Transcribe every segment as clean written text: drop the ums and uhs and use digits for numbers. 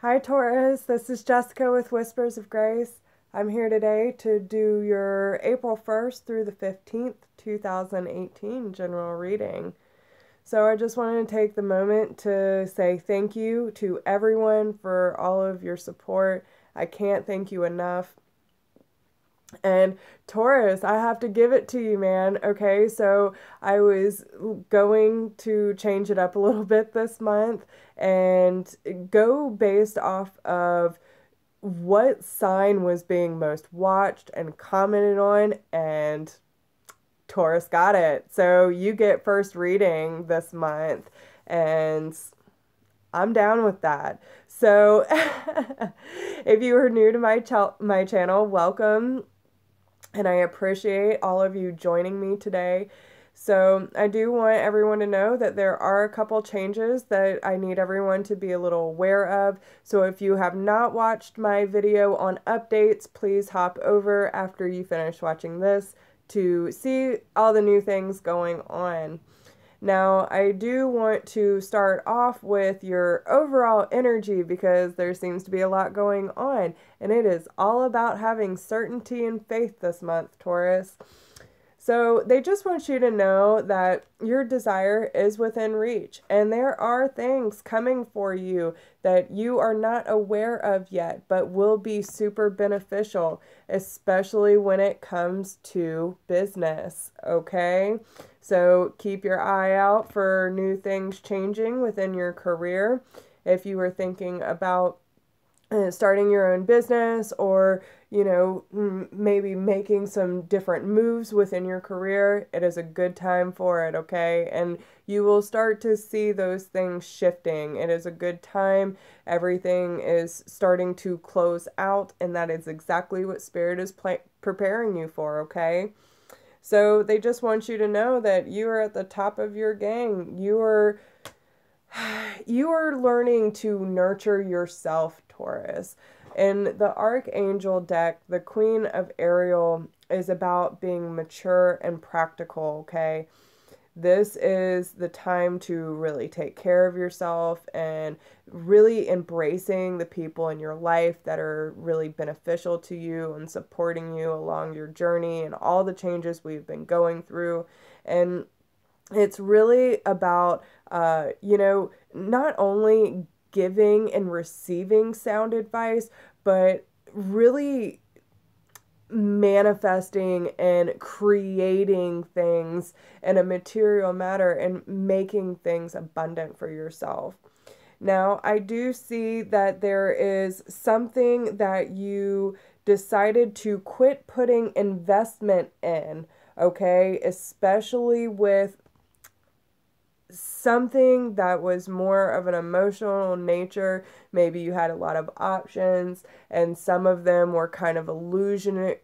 Hi Taurus, this is Jessica with Whispers of Grace. I'm here today to do your April 1st through the 15th, 2018 general reading. So I just wanted to take the moment to say thank you to everyone for all of your support. I can't thank you enough. And Taurus, I have to give it to you, man. Okay, so I was going to change it up a little bit this month and go based off of what sign was being most watched and commented on, and Taurus got it. So you get first reading this month, and I'm down with that. So if you are new to my channel, welcome, and I appreciate all of you joining me today. So I do want everyone to know that there are a couple changes that I need everyone to be a little aware of. So if you have not watched my video on updates, please hop over after you finish watching this to see all the new things going on. Now, I do want to start off with your overall energy because there seems to be a lot going on, and it is all about having certainty and faith this month, Taurus. So they just want you to know that your desire is within reach, and there are things coming for you that you are not aware of yet, but will be super beneficial, especially when it comes to business, okay? So keep your eye out for new things changing within your career. If you were thinking about starting your own business, or maybe making some different moves within your career, it is a good time for it, okay? And you will start to see those things shifting. It is a good time. Everything is starting to close out, and that is exactly what Spirit is preparing you for, okay? So they just want you to know that you are at the top of your game. You are learning to nurture yourself, Taurus. In the Archangel deck, the Queen of Ariel is about being mature and practical, okay? This is the time to really take care of yourself and really embracing the people in your life that are really beneficial to you and supporting you along your journey and all the changes we've been going through. And it's really about, not only giving and receiving sound advice, but really manifesting and creating things in a material matter and making things abundant for yourself. Now, I do see that there is something that you decided to quit putting investment in, okay? Especially with something that was more of an emotional nature. Maybe you had a lot of options, and some of them were kind of illusionary.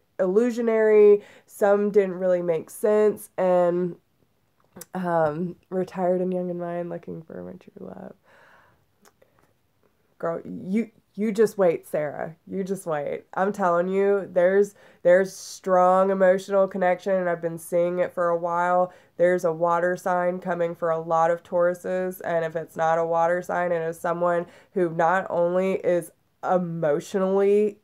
Some didn't really make sense. And retired and young in mind, looking for my true love. Girl, you just wait, Sarah. You just wait. I'm telling you, there's strong emotional connection, and I've been seeing it for a while. There's a water sign coming for a lot of Tauruses, and if it's not a water sign, it is someone who not only is emotionally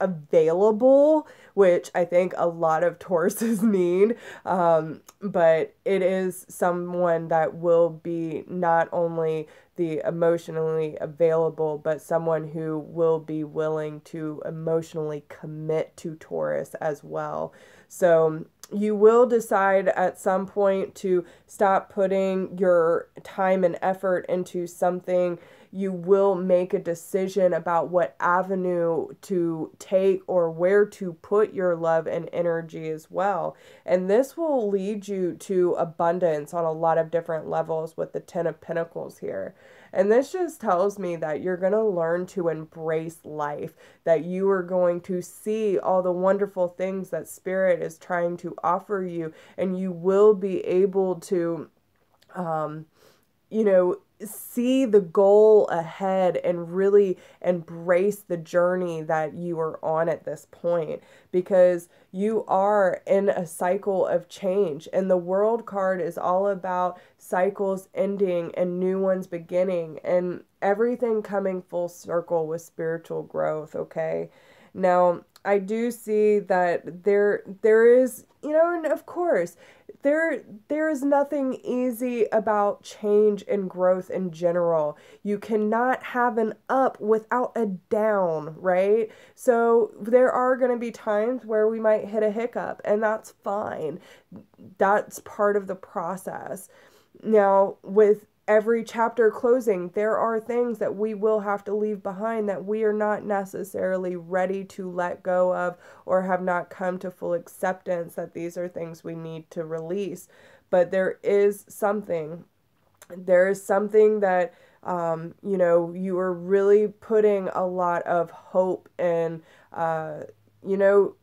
available, which I think a lot of Tauruses need, but it is someone that will be not only the emotionally available, but someone who will be willing to emotionally commit to Taurus as well. So you will decide at some point to stop putting your time and effort into something. You will make a decision about what avenue to take or where to put your love and energy as well. And this will lead you to abundance on a lot of different levels with the Ten of Pentacles here. And this just tells me that you're going to learn to embrace life, that you are going to see all the wonderful things that Spirit is trying to offer you, and you will be able to, see the goal ahead and really embrace the journey that you are on at this point, because you are in a cycle of change, and the World card is all about cycles ending and new ones beginning, and everything coming full circle with spiritual growth. Okay, now I do see that there is, and of course there is nothing easy about change and growth in general. You cannot have an up without a down, right? So there are going to be times where we might hit a hiccup, and that's fine. That's part of the process. Now, with every chapter closing, there are things that we will have to leave behind that we are not necessarily ready to let go of, or have not come to full acceptance that these are things we need to release. But there is something that you are really putting a lot of hope in, you know,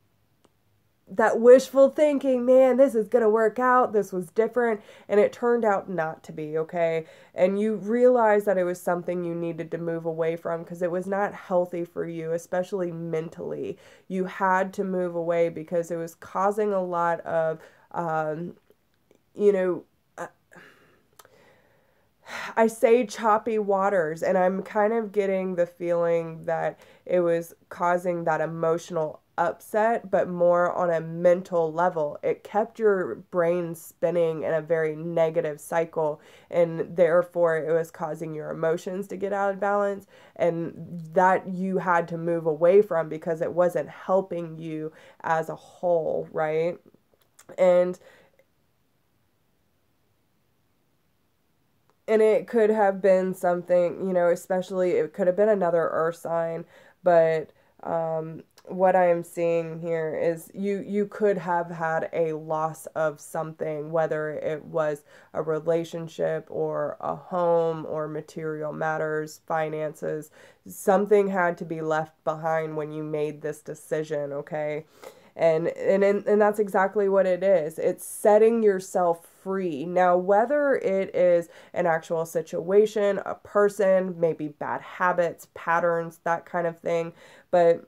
that wishful thinking, man, this is going to work out. This was different. And it turned out not to be, okay? And you realize that it was something you needed to move away from because it was not healthy for you, especially mentally. You had to move away because it was causing a lot of, you know, I say choppy waters, and I'm kind of getting the feeling that it was causing that emotional upset, but more on a mental level. It kept your brain spinning in a very negative cycle, and therefore it was causing your emotions to get out of balance, and that you had to move away from because it wasn't helping you as a whole, right? And it could have been something, especially it could have been another earth sign, but what I am seeing here is you could have had a loss of something, whether it was a relationship or a home or material matters, finances. Something had to be left behind when you made this decision, okay? And that's exactly what it is. It's setting yourself free. Now, whether it is an actual situation, a person, maybe bad habits, patterns, that kind of thing, but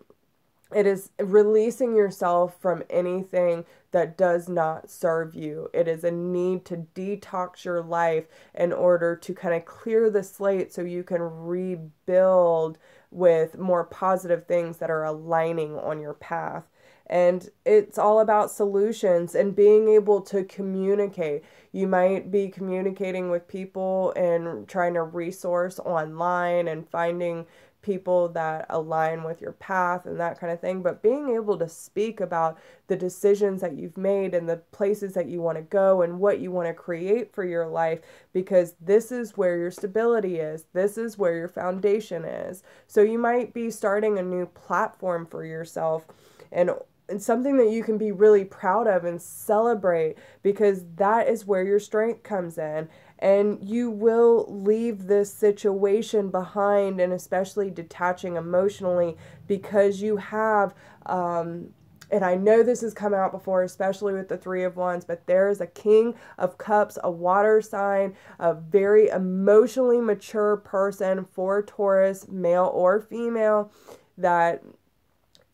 it is releasing yourself from anything that does not serve you. It is a need to detox your life in order to kind of clear the slate so you can rebuild with more positive things that are aligning on your path. And it's all about solutions and being able to communicate. You might be communicating with people and trying to resource online and finding people that align with your path and that kind of thing, but being able to speak about the decisions that you've made and the places that you want to go and what you want to create for your life, because this is where your stability is. This is where your foundation is. So you might be starting a new platform for yourself, and something that you can be really proud of and celebrate, because that is where your strength comes in. And you will leave this situation behind, and especially detaching emotionally, because you have, and I know this has come out before, especially with the Three of Wands, but there is a King of Cups, a water sign, a very emotionally mature person for Taurus, male or female, that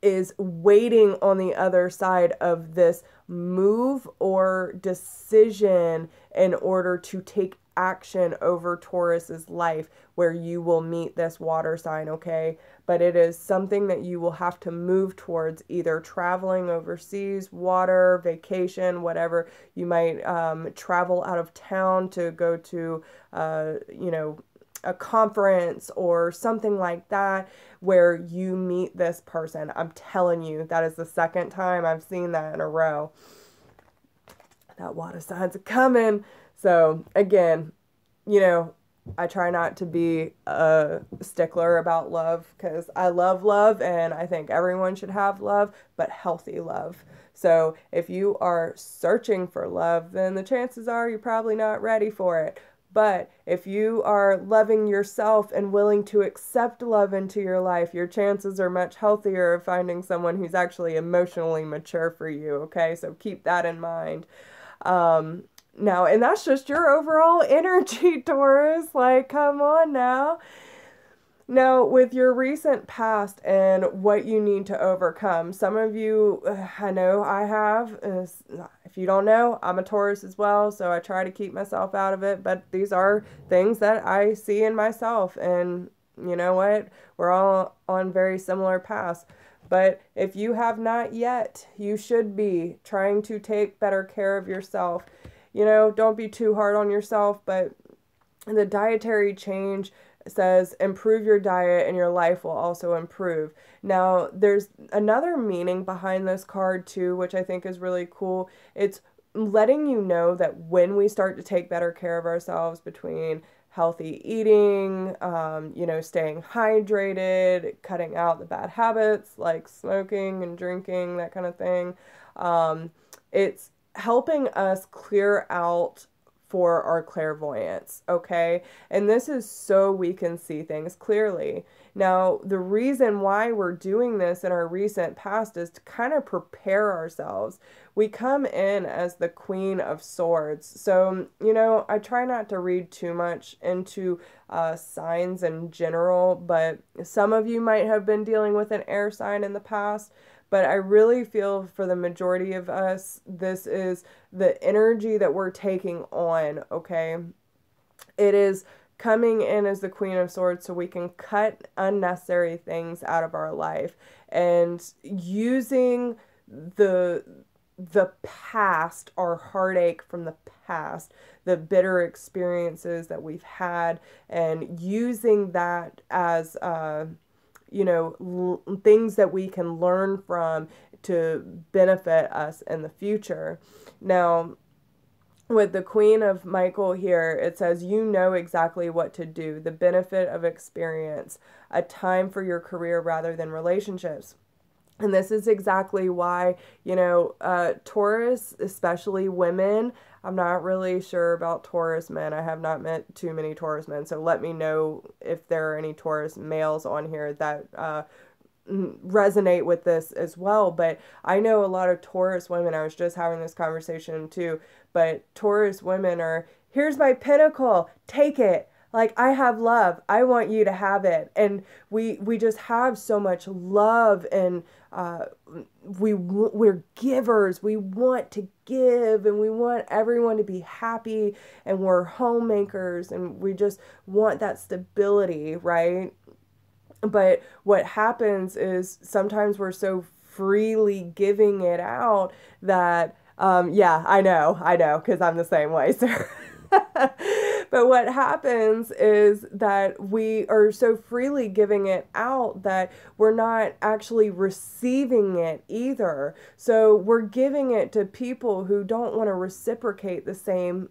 is waiting on the other side of this move or decision in order to take action over Taurus's life, where you will meet this water sign, okay? But it is something that you will have to move towards, either traveling overseas, water, vacation, whatever. You might travel out of town to go to, a conference or something like that, where you meet this person. I'm telling you, that is the second time I've seen that in a row. That water signs are coming. So again, I try not to be a stickler about love, because I love love and I think everyone should have love, but healthy love. So if you are searching for love, then the chances are you're probably not ready for it. But if you are loving yourself and willing to accept love into your life, your chances are much healthier of finding someone who's actually emotionally mature for you, okay? So keep that in mind. Now, and that's just your overall energy, Taurus. Like, come on now. Now, with your recent past and what you need to overcome, some of you, I know I have, if you don't know, I'm a Taurus as well, so I try to keep myself out of it, but these are things that I see in myself, and you know what? We're all on very similar paths. But if you have not yet, you should be trying to take better care of yourself. You know, don't be too hard on yourself, but the dietary change says improve your diet and your life will also improve. Now, there's another meaning behind this card too, which I think is really cool. It's letting you know that when we start to take better care of ourselves between healthy eating, you know, staying hydrated, cutting out the bad habits like smoking and drinking, that kind of thing, it's helping us clear out for our clairvoyance, okay? And this is so we can see things clearly. Now, the reason why we're doing this in our recent past is to kind of prepare ourselves. We come in as the Queen of Swords. So, you know, I try not to read too much into signs in general, but some of you might have been dealing with an air sign in the past. But I really feel for the majority of us, this is the energy that we're taking on, okay? It is coming in as the Queen of Swords so we can cut unnecessary things out of our life and using the past, our heartache from the past, the bitter experiences that we've had, and using that as you know, things that we can learn from to benefit us in the future. Now, with the Queen of Michael here, it says, you know exactly what to do, the benefit of experience, a time for your career rather than relationships. And this is exactly why, you know, Taurus, especially women, I'm not really sure about Taurus men. I have not met too many Taurus men. So let me know if there are any Taurus males on here that resonate with this as well. But I know a lot of Taurus women. I was just having this conversation too. But Taurus women are, here's my pinnacle, take it. Like, I have love. I want you to have it. And we just have so much love, and we're givers. We want to give, and we want everyone to be happy, and we're homemakers, and we just want that stability, right? But what happens is sometimes we're so freely giving it out that, yeah, I know, because I'm the same way, so. But what happens is that we are so freely giving it out that we're not actually receiving it either. So we're giving it to people who don't want to reciprocate the same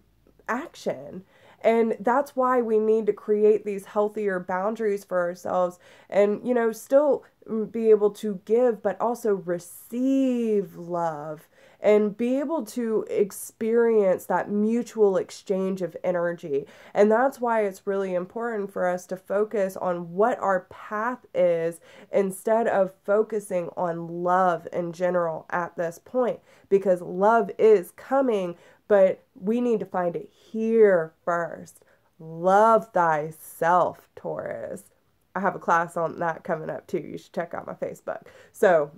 action. And that's why we need to create these healthier boundaries for ourselves and, you know, still be able to give, but also receive love and be able to experience that mutual exchange of energy. And that's why it's really important for us to focus on what our path is instead of focusing on love in general at this point, because love is coming, but we need to find it here first. Love thyself, Taurus. I have a class on that coming up too. You should check out my Facebook. So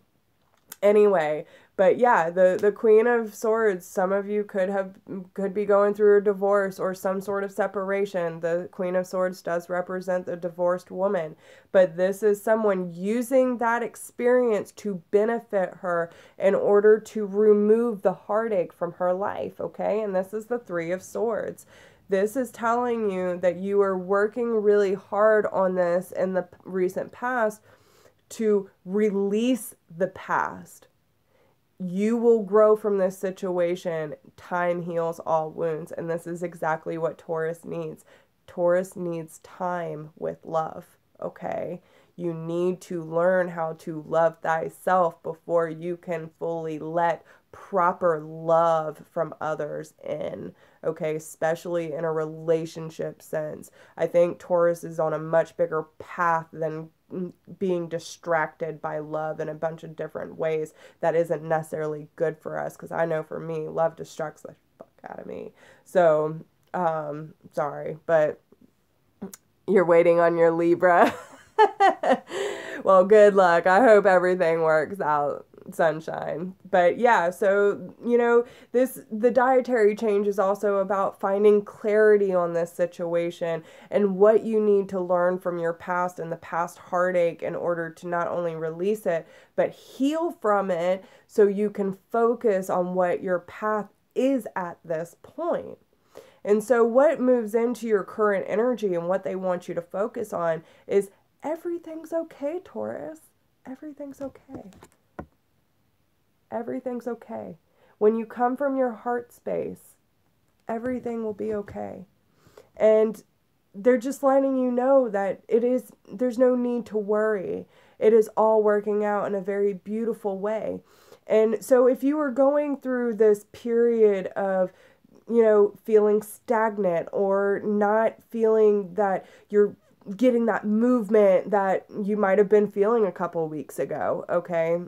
anyway, but yeah, the Queen of Swords, some of you could be going through a divorce or some sort of separation. The Queen of Swords does represent the divorced woman, but this is someone using that experience to benefit her in order to remove the heartache from her life, okay? And this is the Three of Swords. This is telling you that you are working really hard on this in the recent past to release the past. You will grow from this situation. Time heals all wounds. And this is exactly what Taurus needs. Taurus needs time with love, okay? You need to learn how to love thyself before you can fully let proper love from others in, okay? Especially in a relationship sense. I think Taurus is on a much bigger path than being distracted by love in a bunch of different ways that isn't necessarily good for us, because I know for me, love distracts the fuck out of me. So, sorry, but you're waiting on your Libra. Well, good luck. I hope everything works out, sunshine. But yeah, so, the dietary change is also about finding clarity on this situation and what you need to learn from your past and the past heartache in order to not only release it, but heal from it so you can focus on what your path is at this point. And so what moves into your current energy and what they want you to focus on is everything's okay, Taurus. Everything's okay. Everything's okay. When you come from your heart space, everything will be okay. And they're just letting you know that there's no need to worry. It is all working out in a very beautiful way. And so if you were going through this period of feeling stagnant or not feeling that you're getting that movement that you might have been feeling a couple weeks ago, okay?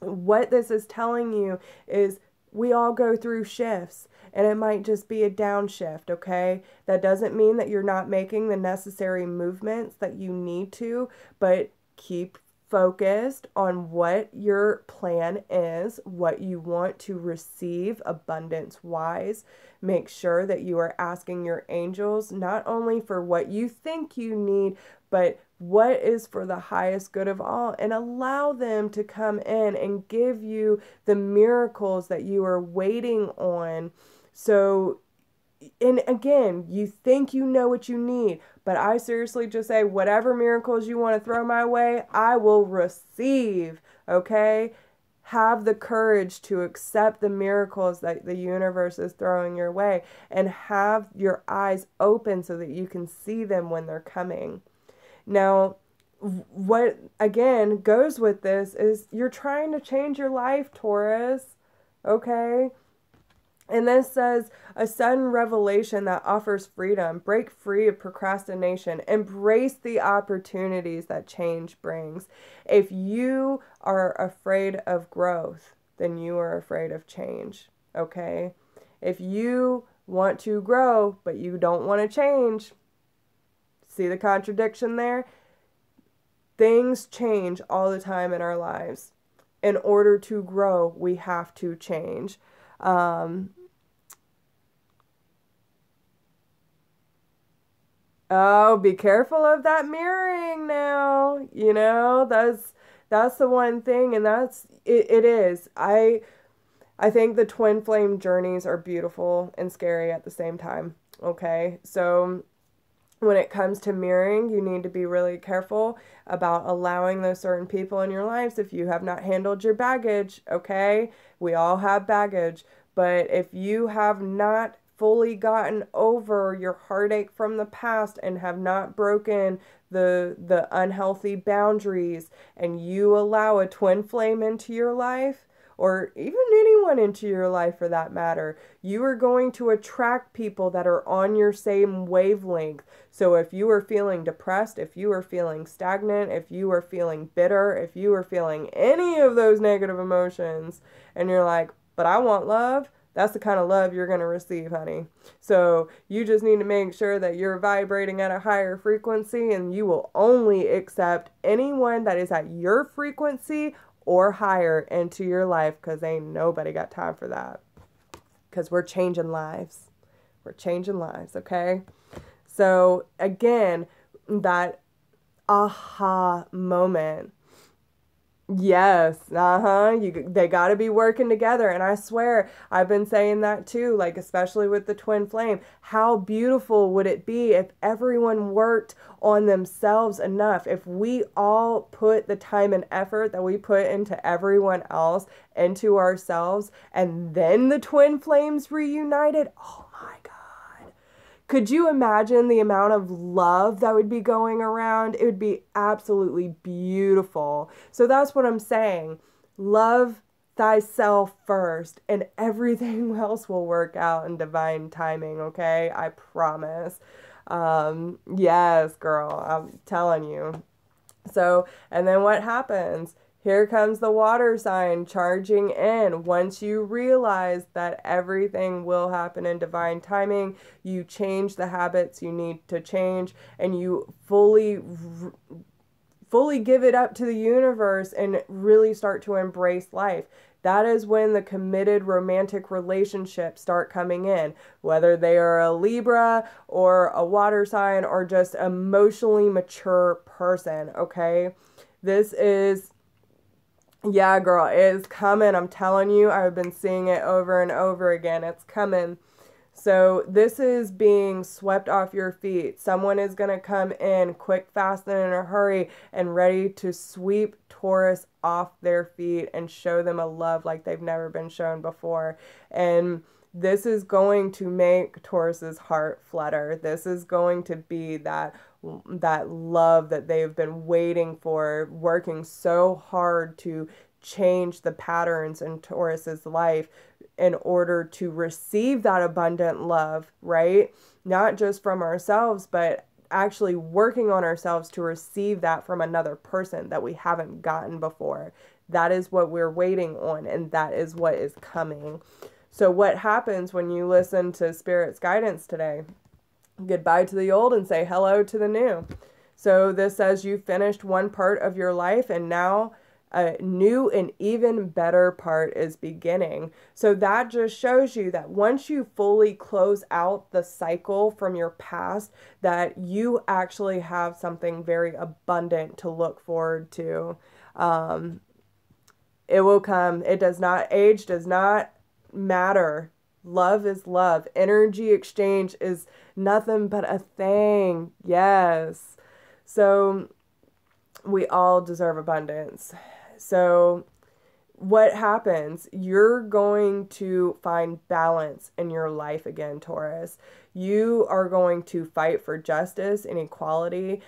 What this is telling you is we all go through shifts, and it might just be a downshift, okay? That doesn't mean that you're not making the necessary movements that you need to, but keep focused on what your plan is, what you want to receive abundance-wise. Make sure that you are asking your angels not only for what you think you need, but what is for the highest good of all, and allow them to come in and give you the miracles that you are waiting on. So, and again, you think you know what you need, but I seriously just say, whatever miracles you want to throw my way, I will receive, okay? Have the courage to accept the miracles that the universe is throwing your way, and have your eyes open so that you can see them when they're coming. Now, what again goes with this is you're trying to change your life, Taurus, okay? And this says, a sudden revelation that offers freedom. Break free of procrastination. Embrace the opportunities that change brings. If you are afraid of growth, then you are afraid of change, okay? If you want to grow, but you don't want to change, see the contradiction there? Things change all the time in our lives. In order to grow, we have to change. Oh, be careful of that mirroring now. That's the one thing, and it is. I think the twin flame journeys are beautiful and scary at the same time. Okay? So when it comes to mirroring, you need to be really careful about allowing those certain people in your lives if you have not handled your baggage, okay? We all have baggage, but if you have not fully gotten over your heartache from the past and have not broken the unhealthy boundaries, and you allow a twin flame into your life, or even anyone into your life for that matter, you are going to attract people that are on your same wavelength. So if you are feeling depressed, if you are feeling stagnant, if you are feeling bitter, if you are feeling any of those negative emotions, and you're like, but I want love, that's the kind of love you're going to receive, honey. So you just need to make sure that you're vibrating at a higher frequency, and you will only accept anyone that is at your frequency or higher into your life, because ain't nobody got time for that. Because we're changing lives. We're changing lives, okay? So again, that aha moment. Yes, they got to be working together. And I swear, I've been saying that too, like especially with the twin flame. How beautiful would it be if everyone worked on themselves enough? If we all put the time and effort that we put into everyone else into ourselves, and then the twin flames reunited. Oh my God. Could you imagine the amount of love that would be going around? It would be absolutely beautiful. So that's what I'm saying. Love thyself first, and everything else will work out in divine timing, okay? I promise. Yes, girl, I'm telling you. So, and then what happens? Here comes the water sign charging in. Once you realize that everything will happen in divine timing, you change the habits you need to change, and you fully give it up to the universe and really start to embrace life. That is when the committed romantic relationships start coming in, whether they are a Libra or a water sign or just emotionally mature person, okay? This is, yeah, girl, it is coming. I'm telling you, I've been seeing it over and over again. It's coming. So this is being swept off your feet. Someone is going to come in quick, fast, and in a hurry and ready to sweep Taurus off their feet and show them a love like they've never been shown before. And this is going to make Taurus's heart flutter. This is going to be that love that they've been waiting for, working so hard to change the patterns in Taurus's life in order to receive that abundant love, right? Not just from ourselves, but actually working on ourselves to receive that from another person that we haven't gotten before. That is what we're waiting on, and that is what is coming. So what happens when you listen to Spirit's guidance today? Goodbye to the old and say hello to the new. So this says you finished one part of your life, and now a new and even better part is beginning. So that just shows you that once you fully close out the cycle from your past, that you actually have something very abundant to look forward to. It will come. It does not, age does not matter. Love is love. Energy exchange is nothing but a thing. Yes. So we all deserve abundance. So what happens? You're going to find balance in your life again, Taurus. You are going to fight for justice and equality.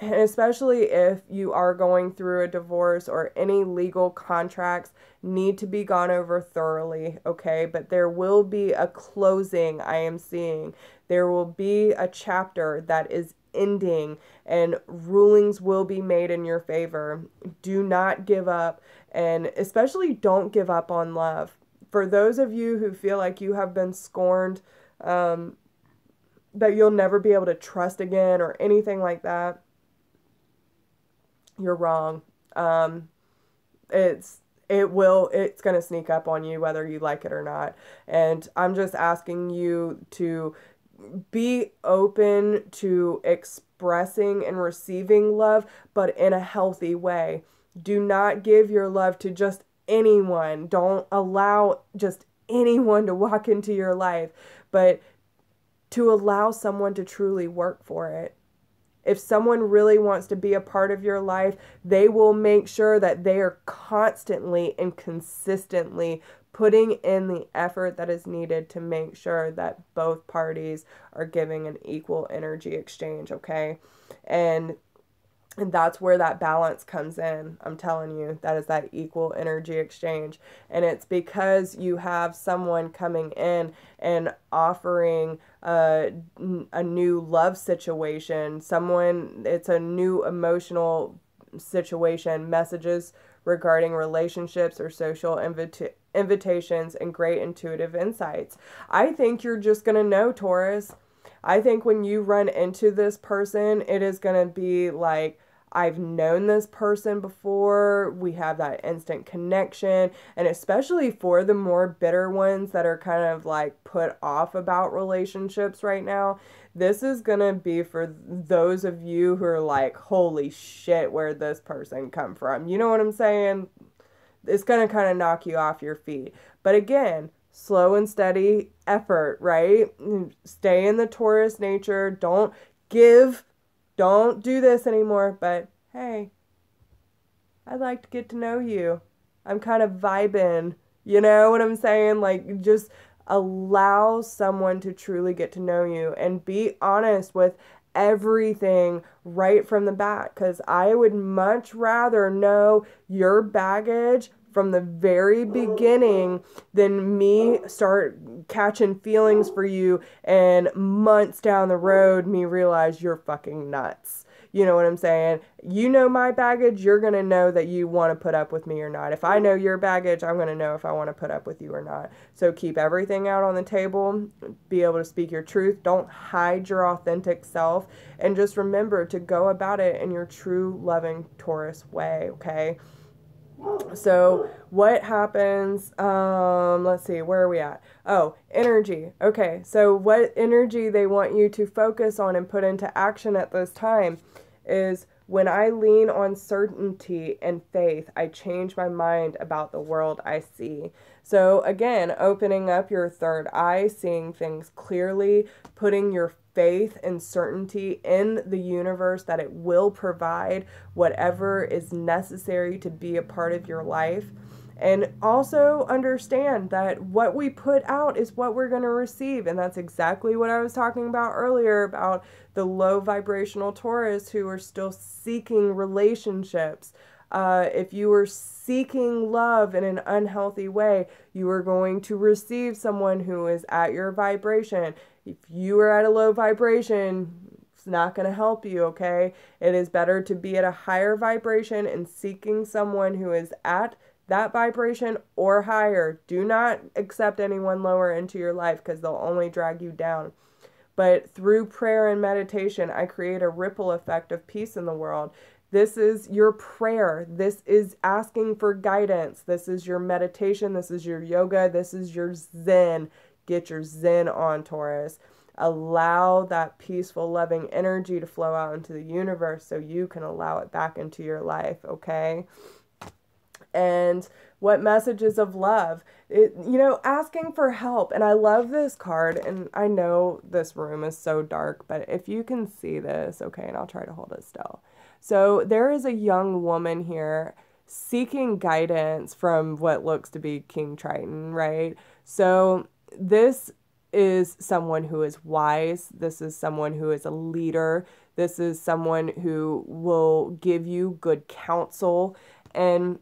Especially if you are going through a divorce, or any legal contracts need to be gone over thoroughly, okay? But there will be a closing, I am seeing. There will be a chapter that is ending, and rulings will be made in your favor. Do not give up, and especially don't give up on love. For those of you who feel like you have been scorned, that you'll never be able to trust again or anything like that, you're wrong. It's going to sneak up on you whether you like it or not. And I'm just asking you to be open to expressing and receiving love, but in a healthy way. Do not give your love to just anyone. Don't allow just anyone to walk into your life, but to allow someone to truly work for it. If someone really wants to be a part of your life, they will make sure that they are constantly and consistently putting in the effort that is needed to make sure that both parties are giving an equal energy exchange, okay? And that's where that balance comes in. I'm telling you, that is that equal energy exchange. And it's because you have someone coming in and offering a new love situation. It's a new emotional situation, messages regarding relationships or social invitations, and great intuitive insights. I think you're just going to know, Taurus. I think when you run into this person, it is going to be like, I've known this person before. We have that instant connection. And especially for the more bitter ones that are kind of like put off about relationships right now, this is going to be for those of you who are like, holy shit, where'd this person come from? You know what I'm saying? It's going to kind of knock you off your feet. But again, slow and steady effort, right? Stay in the Taurus nature. Don't do this anymore, but hey, I'd like to get to know you. I'm kind of vibing, you know what I'm saying? Like, just allow someone to truly get to know you, and be honest with everything right from the bat, because I would much rather know your baggage from the very beginning than me start catching feelings for you and months down the road me realize you're fucking nuts. You know what I'm saying? You know my baggage, you're going to know that you want to put up with me or not. If I know your baggage, I'm going to know if I want to put up with you or not. So keep everything out on the table, be able to speak your truth. Don't hide your authentic self, and just remember to go about it in your true, loving Taurus way, okay? So what happens, let's see, where are we at? Oh, energy. Okay, so what energy they want you to focus on and put into action at this time is, when I lean on certainty and faith, I change my mind about the world I see. So again, opening up your third eye, seeing things clearly, putting your faith and certainty in the universe that it will provide whatever is necessary to be a part of your life. And also understand that what we put out is what we're going to receive. And that's exactly what I was talking about earlier about the low vibrational Taurus who are still seeking relationships. If you are seeking love in an unhealthy way, you are going to receive someone who is at your vibration. If you are at a low vibration, it's not going to help you, okay? It is better to be at a higher vibration and seeking someone who is at that vibration or higher. Do not accept anyone lower into your life because they'll only drag you down. But through prayer and meditation, I create a ripple effect of peace in the world. This is your prayer. This is asking for guidance. This is your meditation. This is your yoga. This is your Zen. Get your Zen on, Taurus. Allow that peaceful, loving energy to flow out into the universe so you can allow it back into your life, okay? And what messages of love? Asking for help. And I love this card, and I know this room is so dark, but if you can see this, okay, and I'll try to hold it still. So there is a young woman here seeking guidance from what looks to be King Triton, right? So this is someone who is wise. This is someone who is a leader. This is someone who will give you good counsel. And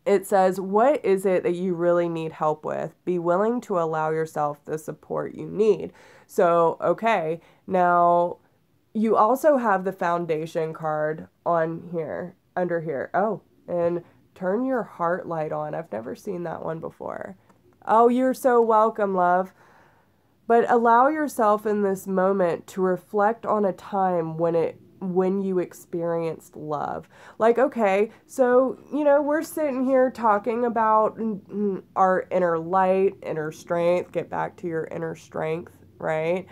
it says, what is it that you really need help with? Be willing to allow yourself the support you need. So, okay, now you also have the foundation card on here, under here. Oh, and turn your heart light on. I've never seen that one before. Oh, you're so welcome, love. But allow yourself in this moment to reflect on a time when you experienced love. Like, okay, so, we're sitting here talking about our inner light, inner strength, get back to your inner strength, right?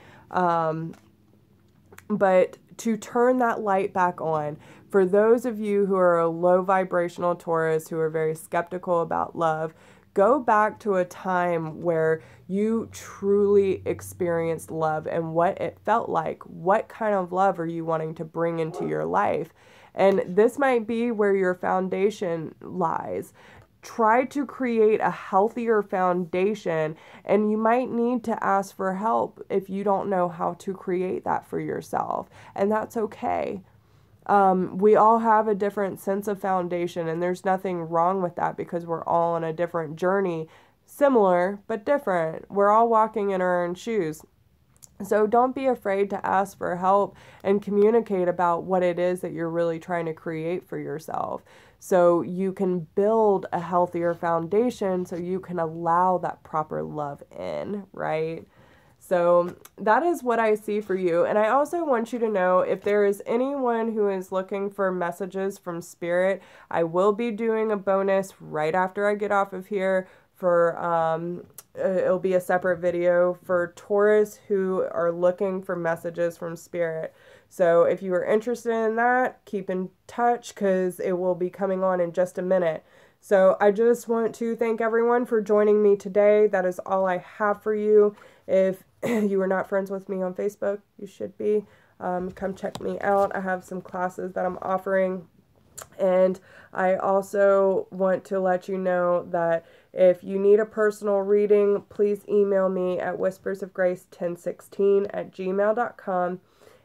But to turn that light back on, for those of you who are a low vibrational Taurus, who are very skeptical about love, go back to a time where you truly experienced love and what it felt like. What kind of love are you wanting to bring into your life? And this might be where your foundation lies. Try to create a healthier foundation, and you might need to ask for help if you don't know how to create that for yourself. And that's okay. We all have a different sense of foundation, and there's nothing wrong with that because we're all on a different journey, similar but different. We're all walking in our own shoes. So don't be afraid to ask for help and communicate about what it is that you're really trying to create for yourself, so you can build a healthier foundation so you can allow that proper love in, right? So that is what I see for you. And I also want you to know, if there is anyone who is looking for messages from Spirit, I will be doing a bonus right after I get off of here for, it'll be a separate video for Taurus who are looking for messages from Spirit. So if you are interested in that, keep in touch because it will be coming on in just a minute. So I just want to thank everyone for joining me today. That is all I have for you. If you are not friends with me on Facebook, you should be. Come check me out. I have some classes that I'm offering. And I also want to let you know that if you need a personal reading, please email me at whispersofgrace1016@gmail.com.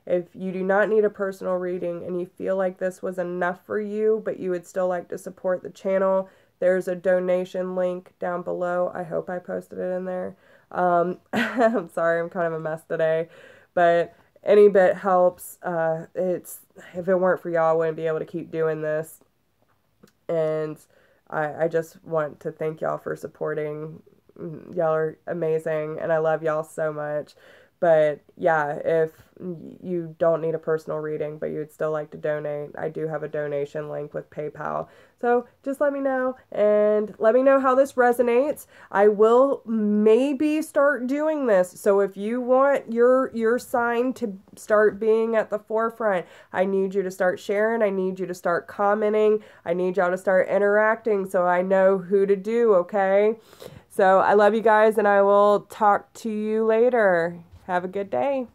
If you do not need a personal reading and you feel like this was enough for you, but you would still like to support the channel, there's a donation link down below. I hope I posted it in there. I'm sorry, I'm kind of a mess today. But any bit helps. If it weren't for y'all, I wouldn't be able to keep doing this. And I just want to thank y'all for supporting. Y'all are amazing, and I love y'all so much. But yeah, if you don't need a personal reading, but you'd still like to donate, I do have a donation link with PayPal. So just let me know, and let me know how this resonates. I will maybe start doing this. So if you want your sign to start being at the forefront, I need you to start sharing. I need you to start commenting. I need y'all to start interacting so I know who to do, okay? So I love you guys, and I will talk to you later. Have a good day.